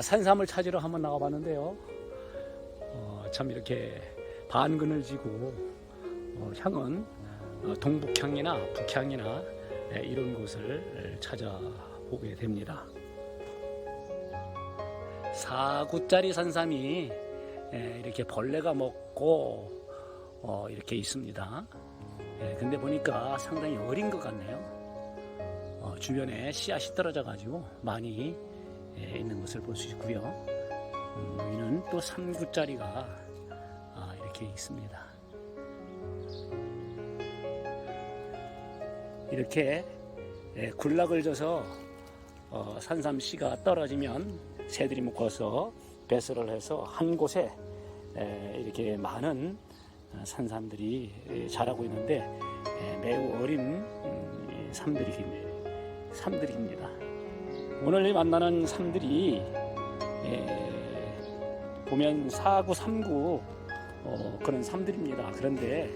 산삼을 찾으러 한번 나가봤는데요. 참 이렇게 반근을 지고 향은 동북향이나 북향이나 이런 곳을 찾아보게 됩니다. 4구짜리 산삼이 이렇게 벌레가 먹고 이렇게 있습니다. 근데 보니까 상당히 어린 것 같네요. 주변에 씨앗이 떨어져 가지고 많이 있는 것을 볼 수 있고요. 여기는 또 3구짜리가 이렇게 있습니다. 이렇게 군락을 져서 산삼 씨가 떨어지면 새들이 묶어서 배설을 해서 한 곳에 이렇게 많은 산삼들이 자라고 있는데 매우 어린 삼들입니다. 오늘 만나는 삼들이 보면 4구, 3구 그런 삼들입니다. 그런데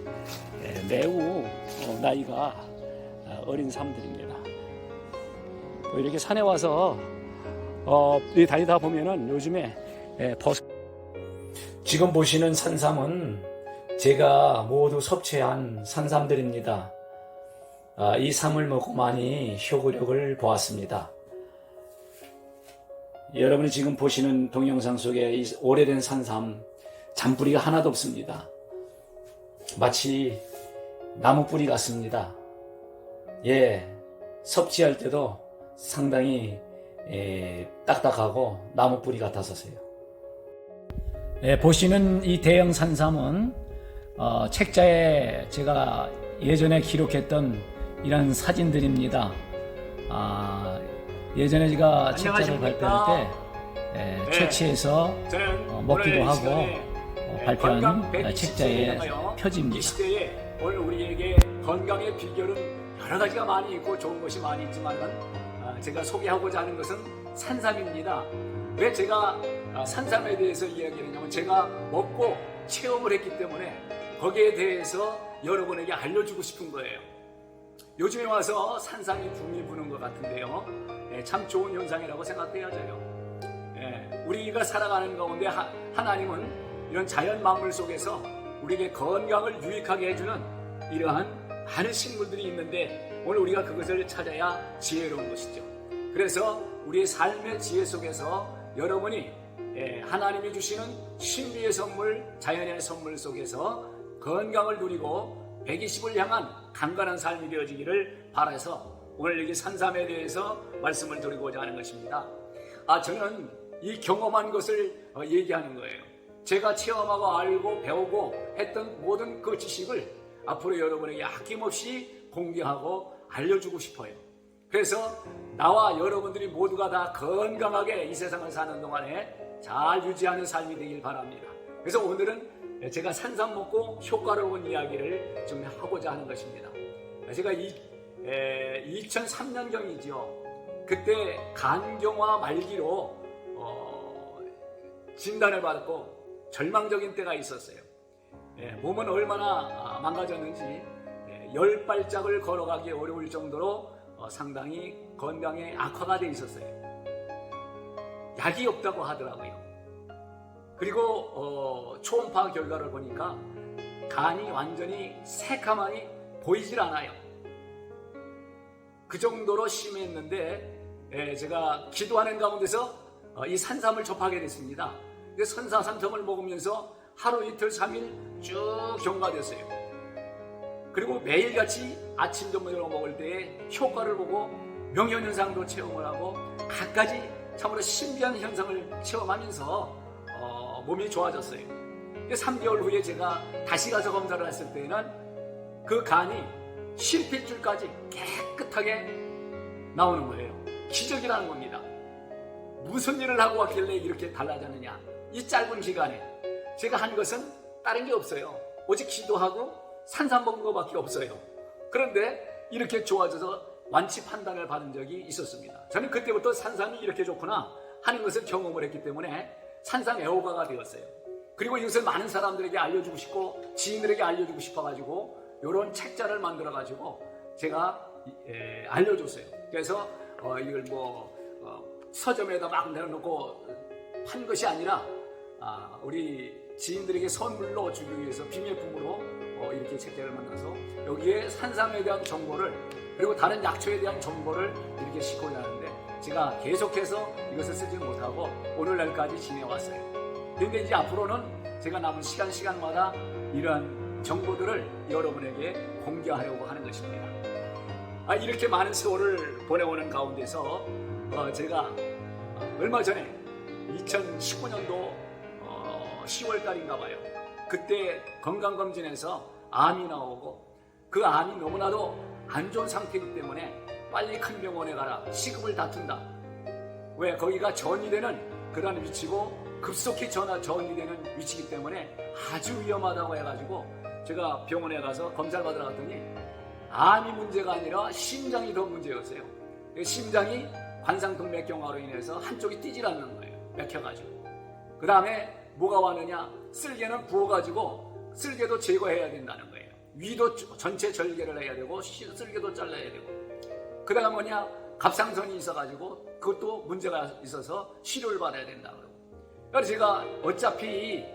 매우 나이가 어린 삼들입니다. 이렇게 산에 와서 다니다 보면은 요즘에 지금 보시는 산삼은 제가 모두 섭취한 산삼들입니다. 이 삼을 먹고 많이 효구력을 보았습니다. 여러분이 지금 보시는 동영상 속에 이 오래된 산삼 잔뿌리가 하나도 없습니다. 마치 나무뿌리 같습니다. 섭취할 때도 상당히 딱딱하고 나무뿌리 같았었어요. 보시는 이 대형 산삼은 책자에 제가 예전에 기록했던 이런 사진들입니다. 예전에 제가 책자를 발표할 때 채취해서 먹기도 하고 발표한 책자의 표지입니다. 이 시대에 오늘 우리에게 건강의 비결은 여러 가지가 많이 있고 좋은 것이 많이 있지만 제가 소개하고자 하는 것은 산삼입니다. 왜 제가 산삼에 대해서 이야기를 하냐면 제가 먹고 체험을 했기 때문에 거기에 대해서 여러분에게 알려주고 싶은 거예요. 요즘에 와서 산삼이 붐이 부는 것 같은데요. 참 좋은 현상이라고 생각되어져요. 우리가 살아가는 가운데 하나님은 이런 자연 만물 속에서 우리에게 건강을 유익하게 해주는 이러한 많은 식물들이 있는데 오늘 우리가 그것을 찾아야 지혜로운 것이죠. 그래서 우리의 삶의 지혜 속에서 여러분이 하나님이 주시는 신비의 선물, 자연의 선물 속에서 건강을 누리고 120을 향한 강건한 삶이 되어지기를 바라서 오늘 여기 산삼에 대해서 말씀을 드리고자 하는 것입니다. 저는 이 경험한 것을 얘기하는 거예요. 제가 체험하고 알고 배우고 했던 모든 그 지식을 앞으로 여러분에게 아낌없이 공개하고 알려주고 싶어요. 그래서 나와 여러분들이 모두가 다 건강하게 이 세상을 사는 동안에 잘 유지하는 삶이 되길 바랍니다. 그래서 오늘은 제가 산삼 먹고 효과를 본 이야기를 좀 하고자 하는 것입니다. 제가 2003년경이죠. 그때 간경화 말기로 진단을 받고 절망적인 때가 있었어요. 몸은 얼마나 망가졌는지 10발짝을 걸어가기 어려울 정도로 상당히 건강에 악화가 돼 있었어요. 약이 없다고 하더라고요. 그리고 초음파 결과를 보니까 간이 완전히 새카만이 보이질 않아요. 그 정도로 심했는데 제가 기도하는 가운데서 이 산삼을 접하게 됐습니다. 산삼을 먹으면서 하루 이틀 3일 쭉 경과됐어요. 그리고 매일같이 아침 점심으로 먹을 때의 효과를 보고 명현현상도 체험을 하고 갖가지 참으로 신비한 현상을 체험하면서 몸이 좋아졌어요. 3개월 후에 제가 다시 가서 검사를 했을 때는 그 간이 실핏줄까지 깨끗하게 나오는 거예요. 기적이라는 겁니다. 무슨 일을 하고 왔길래 이렇게 달라졌느냐. 이 짧은 기간에 제가 한 것은 다른 게 없어요. 오직 기도하고 산삼 먹은 것밖에 없어요. 그런데 이렇게 좋아져서 완치 판단을 받은 적이 있었습니다. 저는 그때부터 산삼이 이렇게 좋구나 하는 것을 경험을 했기 때문에 산삼 애호가가 되었어요. 그리고 이것을 많은 사람들에게 알려주고 싶고 지인들에게 알려주고 싶어가지고 이런 책자를 만들어가지고 제가 알려줬어요. 그래서 이걸 서점에다 막 내놓고 판 것이 아니라 우리 지인들에게 선물로 주기 위해서 비밀품으로 이렇게 책자를 만들어서 여기에 산삼에 대한 정보를 그리고 다른 약초에 대한 정보를 이렇게 싣고 나는데 제가 계속해서 이것을 쓰지 못하고 오늘날까지 지내왔어요. 그런데 이제 앞으로는 제가 남은 시간마다 이러한 정보들을 여러분에게 공개하려고 하는 것입니다. 이렇게 많은 세월을 보내오는 가운데서 제가 얼마 전에 2019년도 10월달인가 봐요. 그때 건강검진에서 암이 나오고 그 암이 너무나도 안 좋은 상태이기 때문에 빨리 큰 병원에 가라. 시급을 다툰다. 왜? 거기가 전이 되는 그런 위치고 급속히 전이 되는 위치이기 때문에 아주 위험하다고 해가지고 제가 병원에 가서 검사를 받으러 갔더니 암이 문제가 아니라 심장이 더 문제였어요. 심장이 관상동맥경화로 인해서 한쪽이 뛰질 않는 거예요. 맥혀가지고. 그 다음에 뭐가 왔느냐? 쓸개는 부어가지고 쓸개도 제거해야 된다는 거예요. 위도 전체 절개를 해야 되고 쓸개도 잘라야 되고. 그 다음에 뭐냐? 갑상선이 있어가지고 그것도 문제가 있어서 치료를 받아야 된다 그러고. 그래서 제가 어차피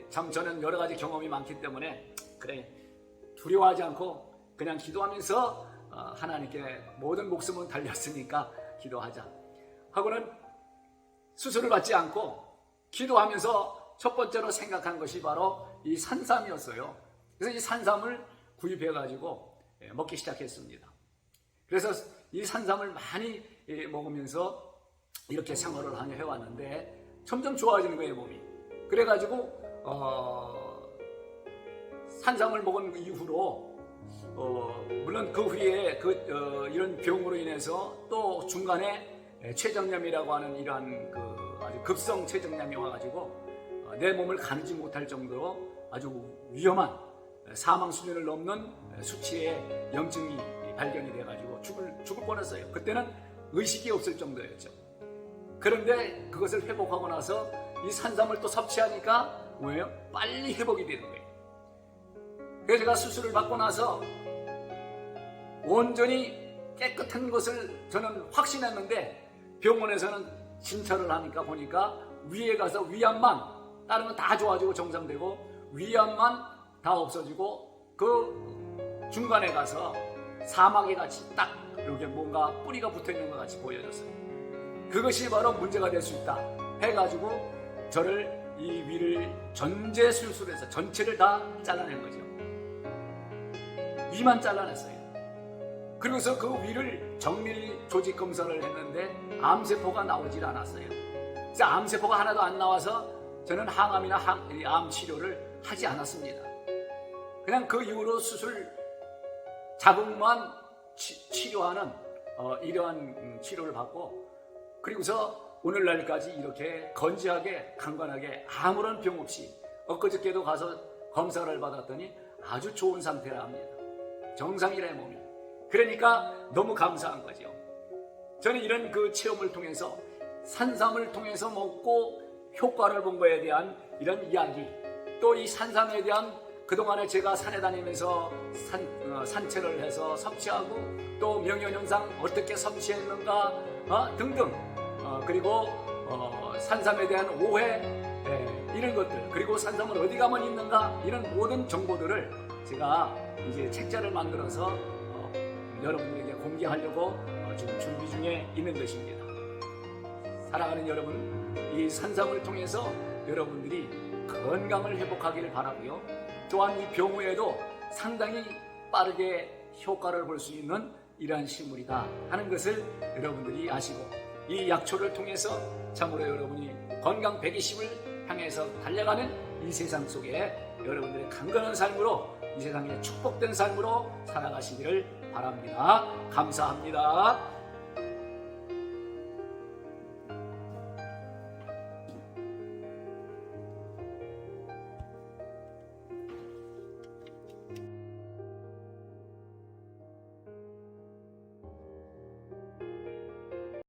참 저는 여러 가지 경험이 많기 때문에 그래 두려워하지 않고 그냥 기도하면서 하나님께 모든 목숨은 달렸으니까 기도하자 하고는 수술을 받지 않고 기도하면서 첫 번째로 생각한 것이 바로 이 산삼이었어요. 그래서 이 산삼을 구입해 가지고 먹기 시작했습니다. 그래서 이 산삼을 많이 먹으면서 이렇게 생활을 해왔는데 점점 좋아지는 거예요, 몸이. 그래가지고 산삼을 먹은 이후로 물론 그 후에 이런 병으로 인해서 또 중간에 췌장염이라고 하는 이러한 아주 급성 췌장염이 와가지고 내 몸을 가누지 못할 정도로 아주 위험한 사망 수준을 넘는 수치의 염증이 발견이 돼가지고 죽을 뻔했어요. 그때는 의식이 없을 정도였죠. 그런데 그것을 회복하고 나서 이 산삼을 또 섭취하니까 뭐예요? 빨리 회복이 되는 거예요. 그래서 제가 수술을 받고 나서 온전히 깨끗한 것을 저는 확신했는데 병원에서는 진찰을 하니까 보니까 위에 가서 위암만 다른 건 다 좋아지고 정상되고 위암만 다 없어지고 그 중간에 가서 사마귀 같이 딱 이렇게 뭔가 뿌리가 붙어있는 것 같이 보여졌어요. 그것이 바로 문제가 될 수 있다 해가지고 저를 이 위를 전제 수술해서 전체를 다 잘라낸 거죠. 위만 잘라냈어요. 그러고서 그 위를 정밀 조직 검사를 했는데 암세포가 나오질 않았어요. 그래서 암세포가 하나도 안 나와서 저는 항암이나 암 치료를 하지 않았습니다. 그냥 그 이후로 수술 자궁만 치료하는 이러한 치료를 받고 그리고서 오늘날까지 이렇게 건재하게 강건하게 아무런 병 없이 엊그저께도 가서 검사를 받았더니 아주 좋은 상태라 합니다. 정상이래 몸이. 그러니까 너무 감사한 거죠. 저는 이런 그 체험을 통해서 산삼을 통해서 먹고 효과를 본 거에 대한 이런 이야기 또 이 산삼에 대한 그동안에 제가 산에 다니면서 산책을 해서 섭취하고 또 명현영상 어떻게 섭취했는가 등등 그리고 산삼에 대한 오해 이런 것들 그리고 산삼은 어디 가면 있는가 이런 모든 정보들을 제가 이제 책자를 만들어서 여러분들에게 공개하려고 지금 준비 중에 있는 것입니다. 사랑하는 여러분, 이 산삼을 통해서 여러분들이 건강을 회복하기를 바라고요. 또한 이 병후에도 상당히 빠르게 효과를 볼 수 있는 이러한 식물이다 하는 것을 여러분들이 아시고 이 약초를 통해서 참으로 여러분이 건강 120을 향해서 달려가는 이 세상 속에 여러분들의 강건한 삶으로 이 세상에 축복된 삶으로 살아가시기를 바랍니다. 감사합니다.